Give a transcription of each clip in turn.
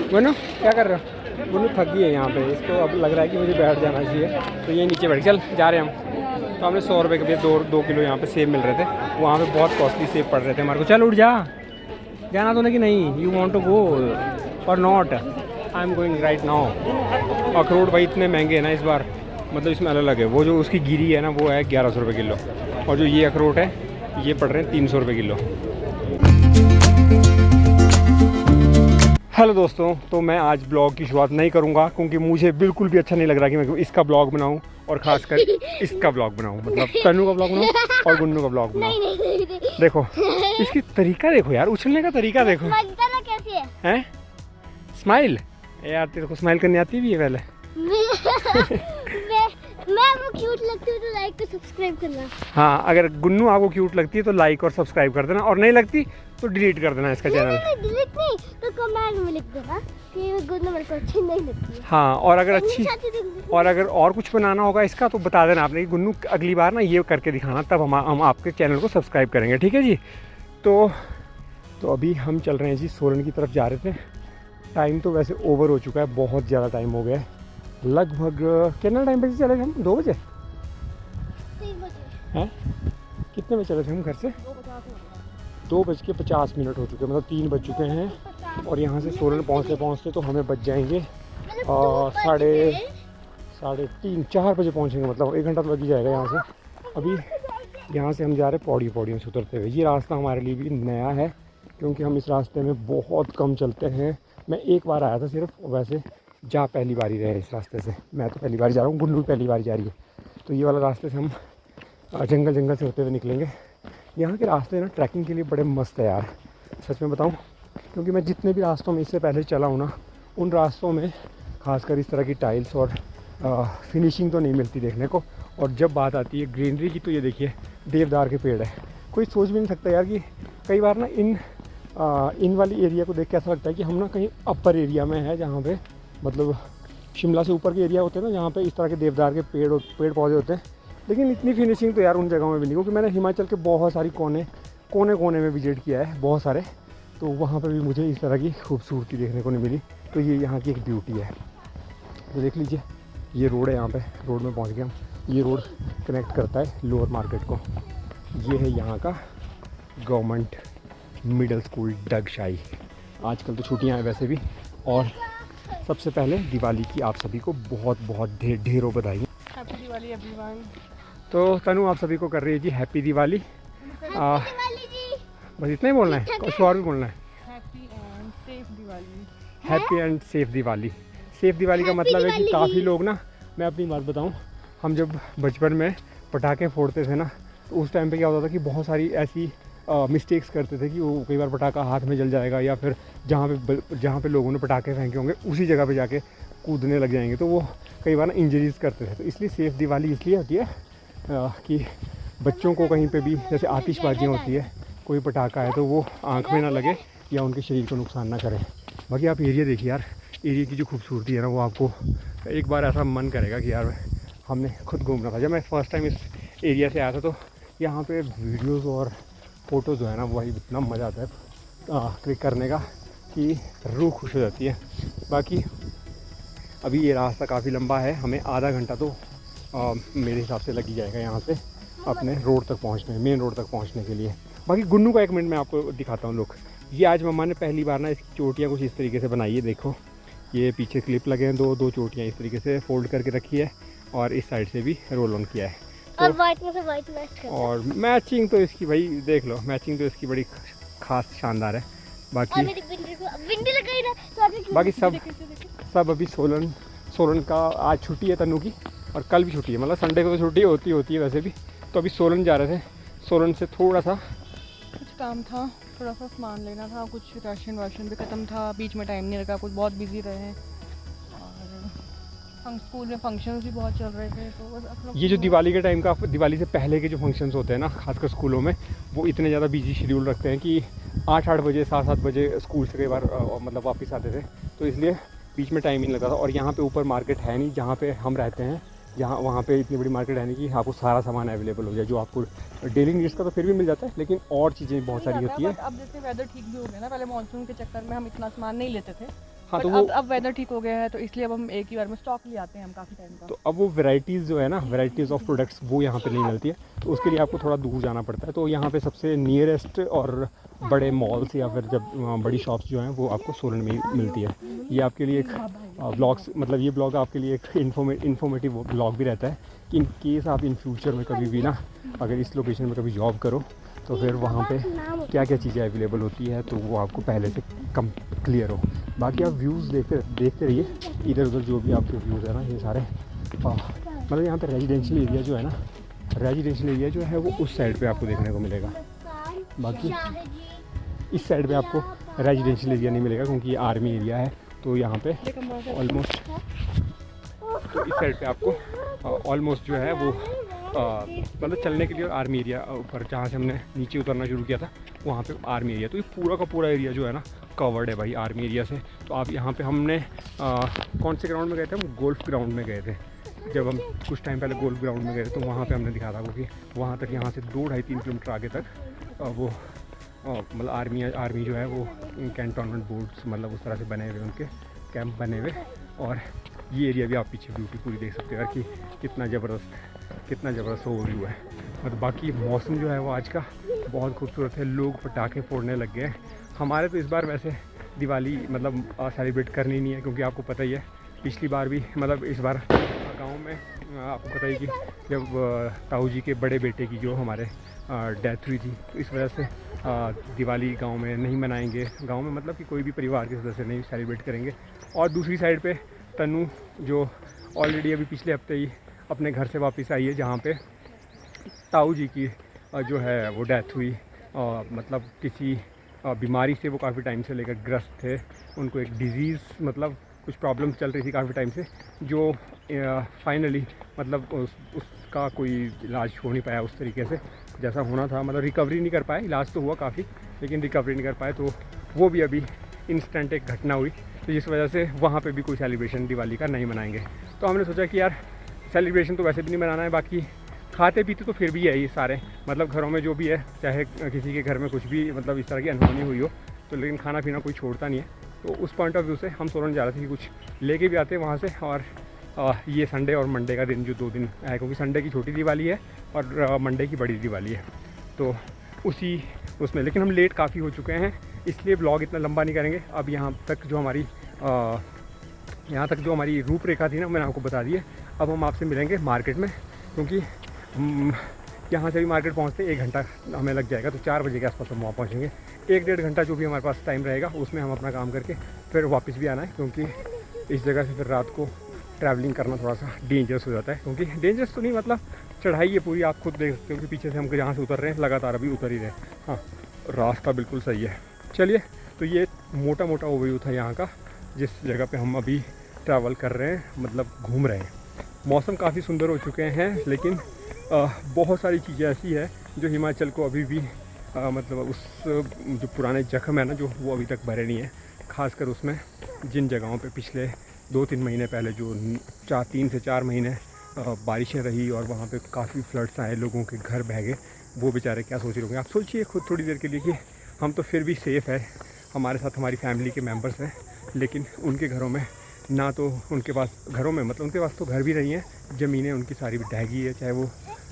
गुन्नू क्या कर रहे हो? गुन्नू थक गई है यहाँ पे, इसको अब लग रहा है कि मुझे बैठ जाना चाहिए, तो ये नीचे बैठ चल जा रहे हैं हम। तो हमने 100 रुपये के दो किलो यहाँ पे सेब मिल रहे थे, वहाँ पे बहुत कॉस्टली सेब पड़ रहे थे हमारे को। चल उठ जा, जाना तो नहीं कि नहीं, यू वांट टू गो और not? I am going right now. अखरोट भाई इतने महंगे हैं ना इस बार, मतलब इसमें अलग है। वो जो उसकी गिरी है ना वो है 1100 रुपये किलो, और जो ये अखरोट है ये पड़ रहे हैं 300 रुपये किलो। हेलो दोस्तों, तो मैं आज ब्लॉग की शुरुआत नहीं करूंगा क्योंकि मुझे बिल्कुल भी अच्छा नहीं लग रहा कि मैं इसका ब्लॉग बनाऊं, और ख़ासकर इसका ब्लॉग बनाऊं, मतलब तनु का ब्लॉग बनाऊं और गुन्नू का ब्लॉग बनाऊं। देखो इसकी तरीका देखो यार, उछलने का तरीका देखो। कैसी हैं स्माइल यार, तेरे को स्माइल करनी आती भी है पहले? मैं वो क्यूट लगती हूँ तो लाइक और सब्सक्राइब करना। हाँ, अगर गुन्नू आपको क्यूट लगती है तो लाइक और सब्सक्राइब कर देना, और नहीं लगती तो डिलीट कर देना इसका चैनल। नहीं, डिलीट नहीं तो कमेंट में लिख देना कि गुन्नू मेरे को अच्छी नहीं लगती है। हाँ, और अगर अच्छी और अगर और कुछ बनाना होगा इसका तो बता देना आपने कि गुन्नू अगली बार ना ये करके दिखाना, तब हम आपके चैनल को सब्सक्राइब करेंगे, ठीक है जी। तो अभी हम चल रहे हैं जी, सोलन की तरफ जा रहे थे। टाइम तो वैसे ओवर हो चुका है, बहुत ज़्यादा टाइम हो गया है। लगभग कितना टाइम बजे चले थे हम? 2 बजे? 3 बजे हैं? कितने बजे चले थे हम घर से? 2:50 हो चुके, मतलब 3 बज चुके हैं। और यहाँ से सोलन पहुँचते तो हमें बच जाएंगे 3:30-4 बजे पहुँचेंगे, मतलब 1 घंटा तो लग ही जाएगा यहाँ से। अभी यहाँ से हम जा रहे हैं पौड़ियों से उतरते हुए। ये रास्ता हमारे लिए भी नया है क्योंकि हम इस रास्ते में बहुत कम चलते हैं। मैं एक बार आया था सिर्फ, वैसे जा पहली बार ही रहे इस रास्ते से। मैं तो पहली बार जा रहा हूँ, गुन्नू पहली बार जा रही है। तो ये वाला रास्ते से हम जंगल से होते हुए निकलेंगे। यहाँ के रास्ते ना ट्रैकिंग के लिए बड़े मस्त है यार, सच में बताऊँ, क्योंकि मैं जितने भी रास्तों में इससे पहले चला हूँ ना, उन रास्तों में खासकर इस तरह की टाइल्स और फिनिशिंग तो नहीं मिलती देखने को। और जब बात आती है ग्रीनरी की, तो ये देखिए देवदार के पेड़ है। कोई सोच भी नहीं सकता यार कि कई बार ना इन वाली एरिया को देख के ऐसा लगता है कि हम ना कहीं अपर एरिया में है, जहाँ पे मतलब शिमला से ऊपर के एरिया होते हैं ना, जहाँ पे इस तरह के देवदार के पेड़ पौधे होते हैं। लेकिन इतनी फिनिशिंग तो यार उन जगहों में भी नहीं, क्योंकि मैंने हिमाचल के बहुत सारी कोने में विजिट किया है, बहुत सारे, तो वहाँ पे भी मुझे इस तरह की खूबसूरती देखने को नहीं मिली। तो ये यहाँ की एक ब्यूटी है। तो देख लीजिए, ये रोड है, यहाँ पे रोड में पहुँच गए हम। ये रोड कनेक्ट करता है लोअर मार्केट को। ये है यहाँ का गवर्नमेंट मिडिल स्कूल डगशाई। आजकल तो छुट्टियाँ हैं वैसे भी। और सबसे पहले दिवाली की आप सभी को बहुत बहुत ढेरों बधाई। Happy Diwali everyone. तो तनु आप सभी को कर रही है जी हैप्पी दिवाली। बस इतना ही बोलना है, कुछ और भी बोलना है? Happy and safe Diwali. Happy and safe Diwali. Safe Diwali का मतलब है कि काफ़ी लोग ना, मैं अपनी बात बताऊं, हम जब बचपन में पटाखे फोड़ते थे ना, तो उस टाइम पे क्या होता था कि बहुत सारी ऐसी मिस्टेक्स करते थे कि वो कई बार पटाखा हाथ में जल जाएगा, या फिर जहाँ पे लोगों ने पटाखे फेंके होंगे उसी जगह पे जाके कूदने लग जाएंगे, तो वो कई बार ना इंजरीज करते थे। तो इसलिए सेफ दिवाली इसलिए होती है कि बच्चों को कहीं पे भी, जैसे आतिशबाजियाँ होती है, कोई पटाखा है तो वो आँख में ना लगे या उनके शरीर को नुकसान ना करे। बाकी आप एरिया देखिए यार, एरिया की जो खूबसूरती है ना, वो आपको एक बार ऐसा मन करेगा कि यार हमने खुद घूमना था। जब मैं फ़र्स्ट टाइम इस एरिया से आया था तो यहाँ पे वीडियोस और फ़ोटोज़ जो है ना, वही इतना मज़ा आता है क्लिक करने का कि रूह खुश हो जाती है। बाकी अभी ये रास्ता काफ़ी लंबा है, हमें आधा घंटा तो मेरे हिसाब से लग ही जाएगा यहाँ से अपने रोड तक पहुँचने, मेन रोड तक पहुँचने के लिए। बाकी गुन्नू का 1 मिनट मैं आपको दिखाता हूँ। लोग, ये आज मम्मा ने पहली बार ना इसकी चोटियाँ कुछ इस तरीके से बनाई है। देखो, ये पीछे क्लिप लगे हैं, दो चोटियाँ इस तरीके से फोल्ड करके रखी है, और इस साइड से भी रोल ऑन किया है। और वाइट में से वाइट मैच करता है। और मैचिंग तो इसकी भाई देख लो, मैचिंग तो इसकी बड़ी खास शानदार है। बाकी बिंदी लगाई ना, तो बाकी सब अभी सोलन का आज छुट्टी है तनु की, और कल भी छुट्टी है, मतलब संडे को तो छुट्टी होती है वैसे भी। तो अभी सोलन जा रहे थे, सोलन से थोड़ा सा कुछ काम था, थोड़ा सा सामान लेना था, कुछ राशन भी ख़त्म था, बीच में टाइम नहीं लगा, कुछ बहुत बिजी रहे हैं, और स्कूल में फंक्शंस भी बहुत चल रहे थे। तो बस ये जो दिवाली के टाइम का, दिवाली से पहले के जो फंक्शंस होते हैं ना, खासकर स्कूलों में, वो इतने ज़्यादा बिजी शेड्यूल रखते हैं कि 8 बजे 7 बजे स्कूल से कई बार मतलब वापस आते थे, तो इसलिए बीच में टाइम ही नहीं लगता था। और यहाँ पे ऊपर मार्केट है नहीं जहाँ पे हम रहते हैं, वहाँ पे इतनी बड़ी मार्केट है नहीं कि आपको सारा सामान अवेलेबल हो जाए, जो आपको डेली नीड्स का तो फिर भी मिल जाता है, लेकिन और चीज़ें बहुत सारी होती है। अब जैसे वेदर ठीक भी हो गया ना, पहले मानसून के चक्कर में हम इतना सामान नहीं लेते थे, हाँ, पर तो वो अब वेदर ठीक हो गया है तो इसलिए अब हम एक ही बार में स्टॉक ले आते हैं हम काफ़ी टाइम का। तो अब वो वैरायटीज़ जो है ना, वैरायटीज़ ऑफ प्रोडक्ट्स वो यहाँ पे नहीं मिलती है, तो उसके लिए आपको थोड़ा दूर जाना पड़ता है। तो यहाँ पे सबसे नियरेस्ट और बड़े मॉल्स या फिर जब बड़ी शॉप्स जो हैं वो आपको सोलन में ही मिलती है। ये आपके लिए एक ब्लॉग्स, मतलब ये ब्लॉग आपके लिए एक इन्फॉर्मेटिव ब्लॉग भी रहता है कि इन केस आप इन फ्यूचर में कभी भी ना अगर इस लोकेशन में कभी जॉब करो तो फिर वहाँ पे क्या क्या चीज़ें अवेलेबल होती है तो वो आपको पहले से कम क्लियर हो। बाकी आप व्यूज़ देखते रहिए, इधर उधर जो भी आपके व्यूज़ है ना ये सारे मतलब यहाँ पे रेजिडेंशियल एरिया जो है ना, रेजिडेंशियल एरिया जो है वो उस साइड पे आपको देखने को मिलेगा। बाकी इस साइड पे आपको रेजिडेंशियल एरिया नहीं मिलेगा क्योंकि ये आर्मी एरिया है, तो यहाँ पे ऑलमोस्ट तो इस साइड पे आपको ऑलमोस्ट जो है वो मतलब चलने के लिए आर्मी एरिया ऊपर जहाँ से हमने नीचे उतरना शुरू किया था वहाँ पे आर्मी एरिया, तो ये पूरा का पूरा एरिया जो है ना कवर्ड है भाई आर्मी एरिया से। तो आप यहाँ पे हमने कौन से ग्राउंड में गए थे, हम गोल्फ ग्राउंड में गए थे। जब हम कुछ टाइम पहले गोल्फ ग्राउंड में गए थे तो वहाँ पे हमने दिखा था क्योंकि वहाँ तक यहाँ से 2-2.5-3 किलोमीटर आगे तक वो मतलब आर्मी जो है वो कैंटोनमेंट बोर्ड्स मतलब उस तरह से बने हुए उनके कैंप बने हुए। और ये एरिया भी आप पीछे ब्यूटी पूरी देख सकते हो यार कि कितना ज़बरदस्त ओवरव्यू है। और बाकी मौसम जो है वो आज का बहुत खूबसूरत है, लोग पटाखे फोड़ने लग गए हैं। हमारे तो इस बार वैसे दिवाली मतलब सेलिब्रेट करनी नहीं है क्योंकि आपको पता ही है पिछली बार भी मतलब इस बार गांव में आपको पता ही कि जब ताऊ जी के बड़े बेटे की जो हमारे डेथ हुई थी तो इस वजह से दिवाली गांव में नहीं मनाएंगे। गांव में मतलब कि कोई भी परिवार के सदस्य नहीं सेलिब्रेट करेंगे। और दूसरी साइड पे तनु जो ऑलरेडी अभी पिछले हफ्ते ही अपने घर से वापस आई है जहाँ पे ताऊ जी की जो है वो डेथ हुई, मतलब किसी बीमारी से वो काफ़ी टाइम से लेकर ग्रस्त थे। उनको एक डिज़ीज़ मतलब कुछ प्रॉब्लम चल रही थी काफ़ी टाइम से जो फाइनली मतलब उसका कोई इलाज हो नहीं पाया उस तरीके से जैसा होना था, मतलब रिकवरी नहीं कर पाए। इलाज तो हुआ काफ़ी लेकिन रिकवरी नहीं कर पाए, तो वो भी अभी इंस्टेंट एक घटना हुई तो जिस वजह से वहाँ पे भी कोई सेलिब्रेशन दिवाली का नहीं मनाएंगे। तो हमने सोचा कि यार सेलिब्रेशन तो वैसे भी नहीं मनाना है, बाकी खाते पीते तो फिर भी है ये सारे, मतलब घरों में जो भी है चाहे किसी के घर में कुछ भी मतलब इस तरह की अनहोनी हुई हो तो लेकिन खाना पीना कोई छोड़ता नहीं है। तो उस पॉइंट ऑफ व्यू से हम सोलन जा रहे थे कि कुछ लेके भी आते वहाँ से। और ये संडे और मंडे का दिन जो 2 दिन है क्योंकि संडे की छोटी दिवाली है और मंडे की बड़ी दिवाली है, तो उसी उसमें लेकिन हम लेट काफ़ी हो चुके हैं इसलिए ब्लॉग इतना लंबा नहीं करेंगे। अब यहाँ तक जो हमारी रूपरेखा थी ना मैंने आपको बता दी है। अब हम आपसे मिलेंगे मार्केट में क्योंकि यहाँ से भी मार्केट पहुँचते 1 घंटा हमें लग जाएगा, तो 4 बजे के आसपास हम वहाँ पहुँचेंगे। 1-1.5 घंटा जो भी हमारे पास टाइम रहेगा उसमें हम अपना काम करके फिर वापस भी आना है क्योंकि इस जगह से फिर रात को ट्रैवलिंग करना थोड़ा सा डेंजरस हो जाता है। क्योंकि डेंजरस तो नहीं मतलब चढ़ाई है पूरी, आप खुद देख सकते हो कि पीछे से हम जहाँ से उतर रहे हैं लगातार अभी उतर ही रहे हैं। हाँ, रास्ता बिल्कुल सही है। चलिए, तो ये मोटा मोटा ओवरव्यू था यहाँ का जिस जगह पे हम अभी ट्रैवल कर रहे हैं, मतलब घूम रहे हैं। मौसम काफ़ी सुंदर हो चुके हैं लेकिन बहुत सारी चीज़ें ऐसी है जो हिमाचल को अभी भी मतलब उस जो पुराने जख्म है ना जो वो अभी तक भरे नहीं है। खासकर उसमें जिन जगहों पे पिछले 2-3 महीने पहले जो 3 से 4 महीने बारिशें रही और वहाँ पे काफ़ी फ्लड्स आए, लोगों के घर बह गए, वो बेचारे क्या सोच रहे होंगे। आप सोचिए खुद थोड़ी देर के लिए कि हम तो फिर भी सेफ़ है, हमारे साथ हमारी फैमिली के मेंबर्स हैं, लेकिन उनके घरों में ना तो उनके पास घरों में मतलब उनके पास तो घर भी नहीं है, ज़मीनें उनकी सारी भी ढह गई है, चाहे वो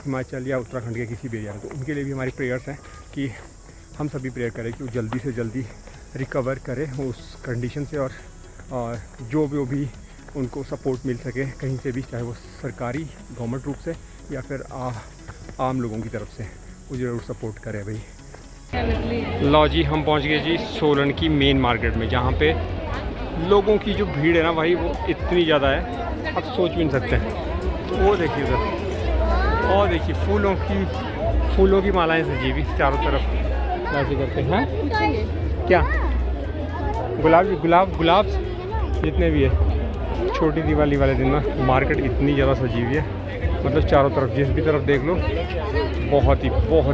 हिमाचल या उत्तराखंड के किसी भी एरिया में। तो उनके लिए भी हमारी प्रेयर्स हैं कि हम सभी प्रेयर करें कि वो जल्दी से जल्दी रिकवर करें उस कंडीशन से और जो भी उनको सपोर्ट मिल सके कहीं से भी, चाहे वो सरकारी गवर्नमेंट रूप से या फिर आम लोगों की तरफ से, वो ज़रूर सपोर्ट करें भाई। लो जी, हम पहुंच गए जी सोलन की मेन मार्केट में जहां पे लोगों की जो भीड़ है ना भाई वो इतनी ज़्यादा है आप सोच भी नहीं सकते हैं। वो देखिए उधर, और देखिए फूलों की मालाएं सजी हुई चारों तरफ ऐसे करते हैं। क्या गुलाब जितने भी है, छोटी दिवाली वाले दिन ना मार्केट इतनी ज़्यादा सजी हुई है, मतलब चारों तरफ जिस भी तरफ देख लो बहुत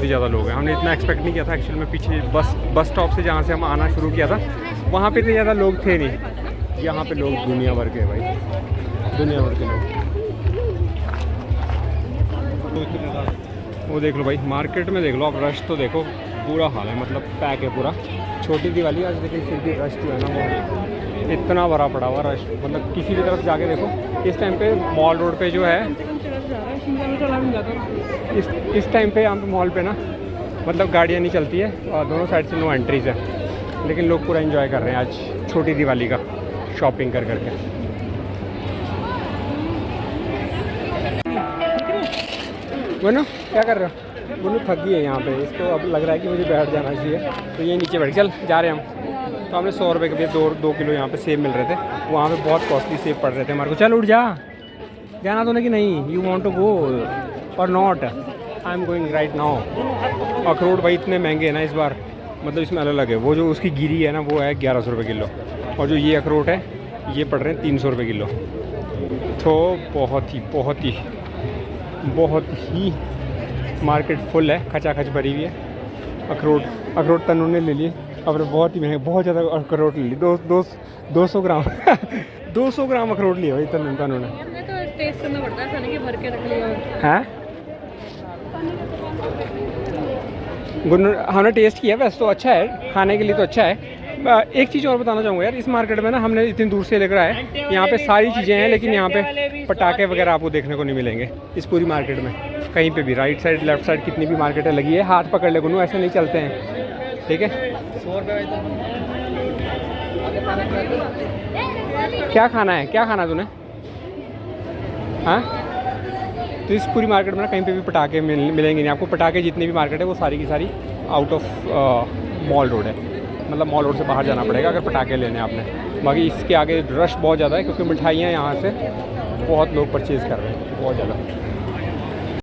ही ज़्यादा लोग हैं। हमने इतना एक्सपेक्ट नहीं किया था एक्चुअली में। पीछे बस स्टॉप से जहाँ से हम आना शुरू किया था वहाँ पे इतने ज़्यादा लोग थे नहीं, यहाँ पे लोग दुनिया भर के भाई, दुनिया भर के लोग। वो देख लो भाई, मार्केट में देख लो आप, रश तो देखो, बुरा हाल है, मतलब पैक है पूरा। छोटी दिवाली आज देखिए फिर भी रश जो है ना इतना भरा पड़ा हुआ रश, मतलब किसी भी तरफ जाके देखो। इस टाइम पे मॉल रोड पे जो है, इस टाइम पे यहाँ पे मॉल पे ना मतलब गाड़ियाँ नहीं चलती है और दोनों साइड से नो एंट्रीज़ है, लेकिन लोग पूरा एंजॉय कर रहे हैं आज छोटी दिवाली का शॉपिंग कर करके। बोलो क्या कर रहे हो? बोलो थक गई है यहाँ पे, इसको अब लग रहा है कि मुझे बैठ जाना चाहिए, तो ये नीचे बैठ चल जा रहे हैं हम। तो हमने 100 रुपये के 2 किलो यहाँ पे सेब मिल रहे थे, वहाँ पे बहुत कॉस्टली सेब पड़ रहे थे हमारे को। चल उठ जा, जाना तो नहीं कि नहीं, यू वांट टू गो और not? I am going right now. अखरोट भाई इतने महंगे हैं ना इस बार, मतलब इसमें अलग है। वो जो उसकी गिरी है ना वो है 1100 रुपये किलो, और जो ये अखरोट है ये पड़ रहे हैं 300 रुपये किलो। तो बहुत ही मार्केट फुल है, खचाखच भरी हुई है। अखरोट तनु ने ले लिए, अब बहुत ही महंगे, बहुत ज़्यादा अखरोट ले लिए, 200 ग्राम 200 ग्राम अखरोट लिए भाई तनु ने। तो टेस्ट करना पड़ता है, ऐसा नहीं कि भर के रख लिया हैं? हमने टेस्ट किया, वैसे तो अच्छा है, खाने के लिए तो अच्छा है। एक चीज़ और बताना चाहूँगा यार, इस मार्केट में ना हमने इतनी दूर से लेकर आए, यहाँ पे सारी चीज़ें हैं, लेकिन यहाँ पे पटाखे वगैरह आपको देखने को नहीं मिलेंगे इस पूरी मार्केट में कहीं पे भी। राइट साइड लेफ्ट साइड कितनी भी मार्केटें लगी है, हाथ पकड़ ले गुनू, ऐसे नहीं चलते हैं, ठीक है? क्या खाना तूने? हाँ, तो इस पूरी मार्केट में ना कहीं पे भी पटाखे मिलेंगे नहीं आपको। पटाखे जितनी भी मार्केट है वो सारी की सारी आउट ऑफ मॉल रोड है, मतलब मॉल रोड से बाहर जाना पड़ेगा अगर पटाखे लेने आपने। बाकी इसके आगे रश बहुत ज़्यादा है, क्योंकि मिठाइयाँ यहाँ से बहुत लोग परचेज़ कर रहे हैं, बहुत ज़्यादा।